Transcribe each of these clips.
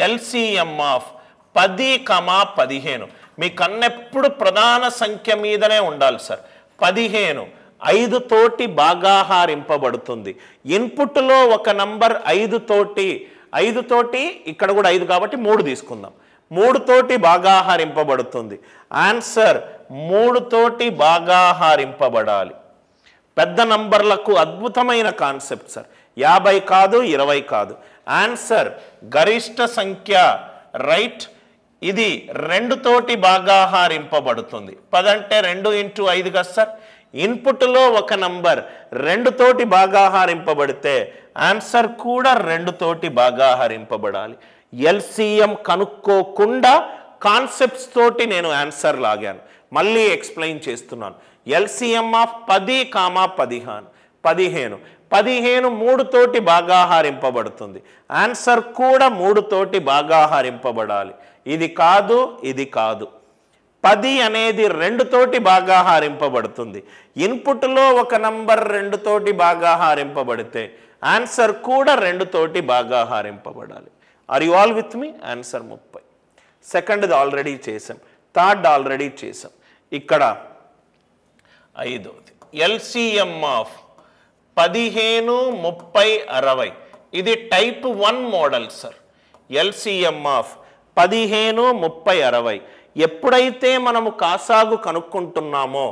LCM of 10, 15. మీ కన్నెప్పుడు ప్రధాన సంఖ్య మీదనే ఉండాలి సార్. 15 5 తోటి భాగాహారింపబడుతుంది. ఇన్పుట్లో ఒక నంబర్ 5 తోటి ఇక్కడ కూడా 5 కాబట్టి 3 తీసుకుందాం. 3 తోటి భాగాహారింపబడుతుంది. ఆన్సర్ 3 తోటి భాగాహారింపబడాలి. పెద్ద నంబర్లకు అద్భుతమైన కాన్సెప్ట్ సార్. 50 కాదు, 20 కాదు. ఆన్సర్ గరిష్ట సంఖ్య రైట్. ఇది 2 తోటి భాగాహారింపబడుతుంది. 10 అంటే 2 × 5 కదా సార్. ఇన్పుట్లో ఒక నంబర్ 2 తోటి భాగాహారింపబడితే ఆన్సర్ కూడా 2 తోటి భాగాహారింపబడాలి. ఎల్సిఎం కనుక్కోకుండా కాన్సెప్ట్స్ తోటి నేను ఆన్సర్ లాగాను. మళ్ళీ ఎక్స్ప్లెయిన్ చేస్తున్నాను. LCM of 10, 15. 15 3 తోటి భాగాహారింపబడుతుంది. ఆన్సర్ కూడా 3 తోటి భాగాహారింపబడాలి. ఇది కాదు, ఇది కాదు. 10 అనేది 2 తోటి భాగాహారింపబడుతుంది. ఇన్పుట్లో ఒక నంబర్ 2 తోటి భాగాహారింపబడితే ఆన్సర్ కూడా 2 తోటి భాగాహారింపబడాలి. Are you all with me? Answer 30. సెకండ్ది ఆల్రెడీ చేసాం, థర్డ్ ఆల్రెడీ చేసాం. ఇక్కడ 5వది ఎల్సిఎం ఆఫ్ 15, 30, 60. ఇది type 1 model sir. LCM of 15, 30, 60. ఎప్పుడైతే మనము కాసాగు కనుక్కుంటున్నామో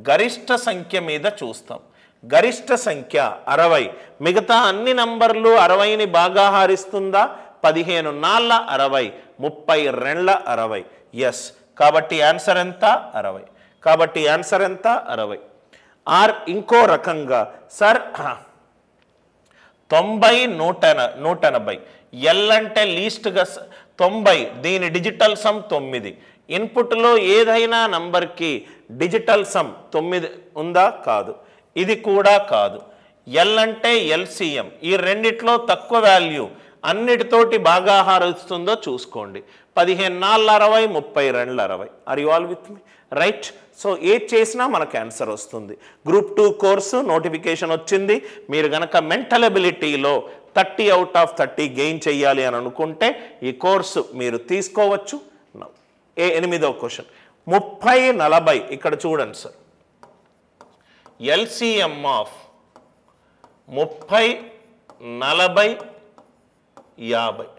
గరిష్ట సంఖ్య మీద చూస్తాం. గరిష్ట సంఖ్య 60. మిగతా అన్ని నంబర్లు 60ని భాగాహారిస్తుందా? 15 4 60, 30 2 60. ఎస్. కాబట్టి ఆన్సర్ ఎంత? 60. కాబట్టి ఆన్సర్ ఎంత? 60. ఆర్ ఇంకో రకంగా సార్ 90, 180. ఎల్ అంటే లీస్ట్గా 90. దీని డిజిటల్ సమ్ 9. ఇన్పుట్లో ఏదైనా నంబర్కి డిజిటల్ సమ్ 9 ఉందా? కాదు. ఇది కూడా కాదు. ఎల్ అంటే ఎల్సిఎం. ఈ రెండిట్లో తక్కువ వాల్యూ అన్నిటితోటి భాగాహారిస్తుందో చూసుకోండి. 15 4 60, 30 2 60. Are you all with me? Right. So ఏది చేసినా మనకు ఆన్సర్ వస్తుంది. గ్రూప్ 2 కోర్సు నోటిఫికేషన్ వచ్చింది. మీరు కనుక మెంటల్ ఎబిలిటీలో 30 out of 30 గెయిన్ చేయాలి అని అనుకుంటే ఈ కోర్సు మీరు తీసుకోవచ్చు. 8వ క్వశ్చన్ 30 40. ఇక్కడ చూడండి సార్. LCM of 30 40 50.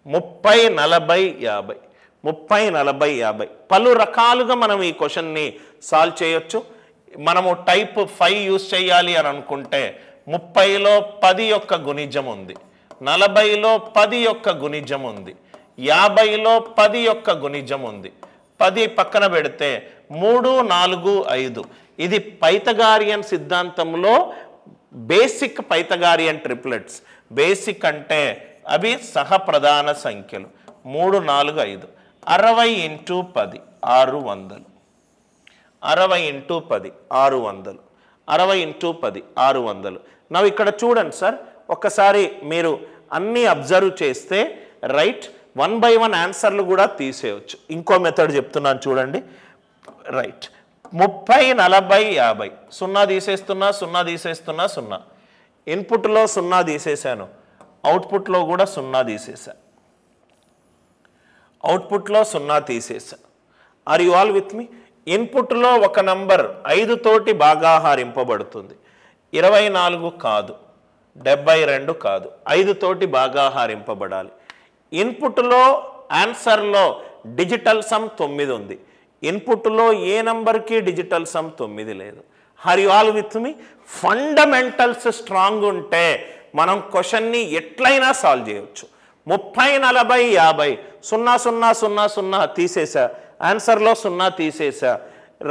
30 40 50. 30 40 50. పలు రకాలుగా మనం ఈ క్వశ్చన్ని సాల్వ్ చేయొచ్చు. మనము టైప్ 5 యూజ్ చేయాలి అని అనుకుంటే 30లో 10 యొక్క గుణిజం ఉంది, 40లో 10 యొక్క గుణిజం ఉంది, 50లో 10 యొక్క గుణిజం ఉంది. 10 పక్కన పెడితే 3 4 5. ఇది పైథాగోరియన్ సిద్ధాంతంలో బేసిక్ పైథాగోరియన్ ట్రిప్లెట్స్. బేసిక్ అంటే అవి సహప్రధాన సంఖ్యలు. 3 4 5. 60 × 10 600. 60 × 10 600. 60 × 10 600. నవ్వు ఇక్కడ చూడండి సార్. ఒక్కసారి మీరు అన్నీ అబ్జర్వ్ చేస్తే రైట్ 1 by 1 ఆన్సర్లు కూడా తీసేయచ్చు. ఇంకో మెథడ్ చెప్తున్నాను చూడండి. రైట్ 30 40 50. 0 తీసేస్తున్నా, 0 తీసేస్తున్నా, 0. ఇన్పుట్లో 0 తీసేసాను, అవుట్పుట్లో కూడా 0 తీసేసా. అవుట్పుట్లో 0 తీసేసా. ఆర్ యు ఆల్ విత్ మీ? ఇన్పుట్లో ఒక నంబర్ 5 తోటి భాగాహారింపబడుతుంది. 24 కాదు, 72 కాదు, 5 తోటి భాగాహారింపబడాలి. ఇన్పుట్లో ఆన్సర్లో డిజిటల్ సమ్ 9 ఉంది. ఇన్పుట్లో ఏ నంబర్కి డిజిటల్ సమ్ 9 లేదు. Are you all with me? Fundamentals strong ఉంటే మనం క్వశ్చన్ని ఎట్లయినా సాల్వ్ చేయవచ్చు. 30 40 50. 0 0 0 0 తీసేసా. ఆన్సర్లో 0 తీసేసా.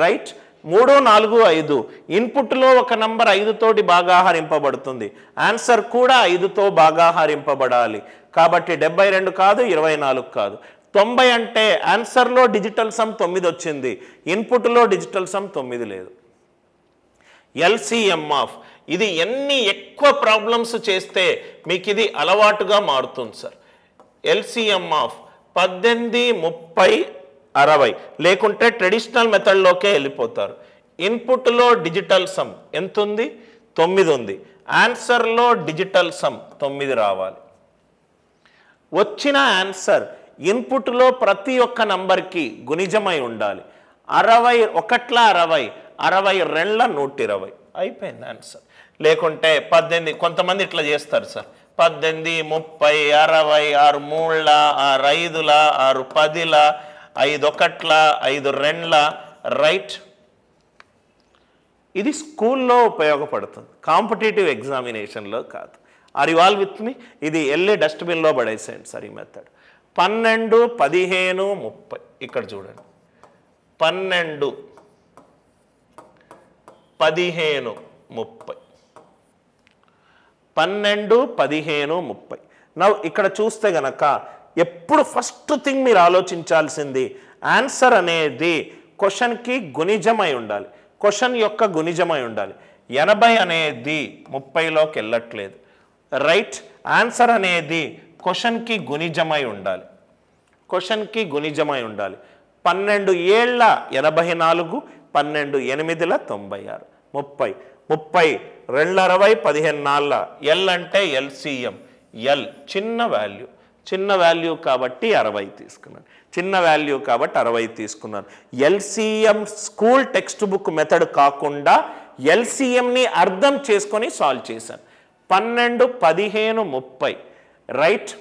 రైట్ 3 4 5. ఇన్పుట్లో ఒక నంబర్ 5 తోటి భాగాహారింపబడుతుంది. ఆన్సర్ కూడా 5తో భాగాహారింపబడాలి. కాబట్టి 72 కాదు, 24 కాదు. 90 అంటే ఆన్సర్లో డిజిటల్ సమ్ 9 వచ్చింది, ఇన్పుట్లో డిజిటల్ సమ్ 9 లేదు. ఎల్సిఎం ఆఫ్ ఇది ఎన్ని ఎక్కువ ప్రాబ్లమ్స్ చేస్తే మీకు ఇది అలవాటుగా మారుతుంది సార్. LCM of 18 30 60. లేకుంటే ట్రెడిషనల్ మెథడ్లోకే వెళ్ళిపోతారు. ఇన్పుట్లో డిజిటల్ సమ్ ఎంత ఉంది? 9 ఉంది. ఆన్సర్లో డిజిటల్ సమ్ 9 రావాలి. వచ్చిన ఆన్సర్ ఇన్పుట్లో ప్రతి ఒక్క నంబర్కి గుణిజమై ఉండాలి. 60 ఒకట్ల 60, 62 120 అయిపోయింది ఆన్సర్. లేకుంటే 18, కొంతమంది ఇట్లా చేస్తారు సార్, 18, 30, 60, 6 3ల, 6 5ల, 6 10ల, 5 ఒకట్ల, 5 2ల, రైట్. ఇది స్కూల్లో ఉపయోగపడుతుంది, కాంపిటేటివ్ ఎగ్జామినేషన్లో కాదు. ఆర్ యు ఆల్ విత్ మీ? ఇది వెళ్ళి డస్ట్బిన్లో పడేసేయండి సార్ ఈ మెథడ్. 12, 15, 30 ఇక్కడ చూడండి. 12, 15, 30. 12, 15, 30. నౌ ఇక్కడ చూస్తే గనక ఎప్పుడు ఫస్ట్ థింగ్ మీరు ఆలోచించాల్సింది ఆన్సర్ అనేది క్వశ్చన్కి గుణిజమై ఉండాలి, క్వశ్చన్ యొక్క గుణిజమై ఉండాలి. 80 అనేది 30లోకి వెళ్ళట్లేదు, రైట్. ఆన్సర్ అనేది క్వశ్చన్కి గుణిజమై ఉండాలి, క్వశ్చన్కి గుణిజమై ఉండాలి. 12 ఏళ్ళ 84, 12 8ల 96, 30. 30 2 60, 15 4. ఎల్ అంటే ఎల్సిఎం. ఎల్ చిన్న వాల్యూ, చిన్న వాల్యూ కాబట్టి 60 తీసుకున్నాను, చిన్న వాల్యూ కాబట్టి 60 తీసుకున్నాను. LCM school text book method కాకుండా ఎల్సిఎంని అర్థం చేసుకొని సాల్వ్ చేశాను. 12, 15, 30, రైట్.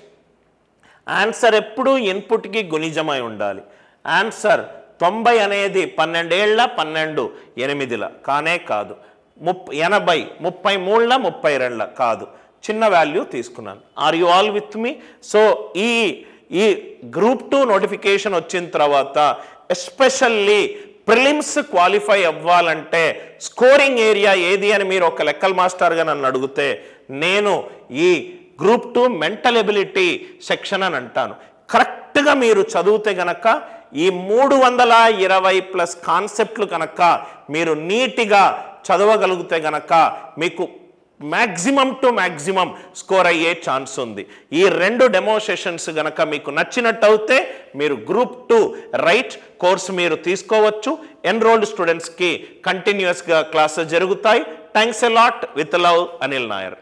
ఆన్సర్ ఎప్పుడు ఇన్పుట్కి గుణిజమై ఉండాలి. ఆన్సర్ 90 అనేది 12 ఏళ్ళ 12 8ల కానే కాదు. 80 33ల 32ల కాదు, చిన్న వాల్యూ తీసుకున్నాను. Are you all with me? So ఈ గ్రూప్ 2 నోటిఫికేషన్ వచ్చిన తర్వాత ఎస్పెషల్లీ ప్రిలిమ్స్ క్వాలిఫై అవ్వాలంటే స్కోరింగ్ ఏరియా ఏది అని మీరు ఒక లెక్కల మాస్టర్గా నన్ను అడిగితే నేను ఈ గ్రూప్ 2 మెంటల్ ఎబిలిటీ సెక్షన్ అని అంటాను. కరెక్ట్గా మీరు చదివితే గనక ఈ 320+ కాన్సెప్ట్లు కనుక మీరు నీట్గా చదవగలిగితే గనక మీకు మ్యాక్సిమం టు మ్యాక్సిమం స్కోర్ అయ్యే ఛాన్స్ ఉంది. ఈ 2 డెమో సెషన్స్ గనక మీకు నచ్చినట్టు అయితే మీరు గ్రూప్ 2 రైట్ కోర్స్ మీరు తీసుకోవచ్చు. ఎన్రోల్డ్ స్టూడెంట్స్కి కంటిన్యూస్గా క్లాసెస్ జరుగుతాయి. Thanks a lot. With love, Anil Nair.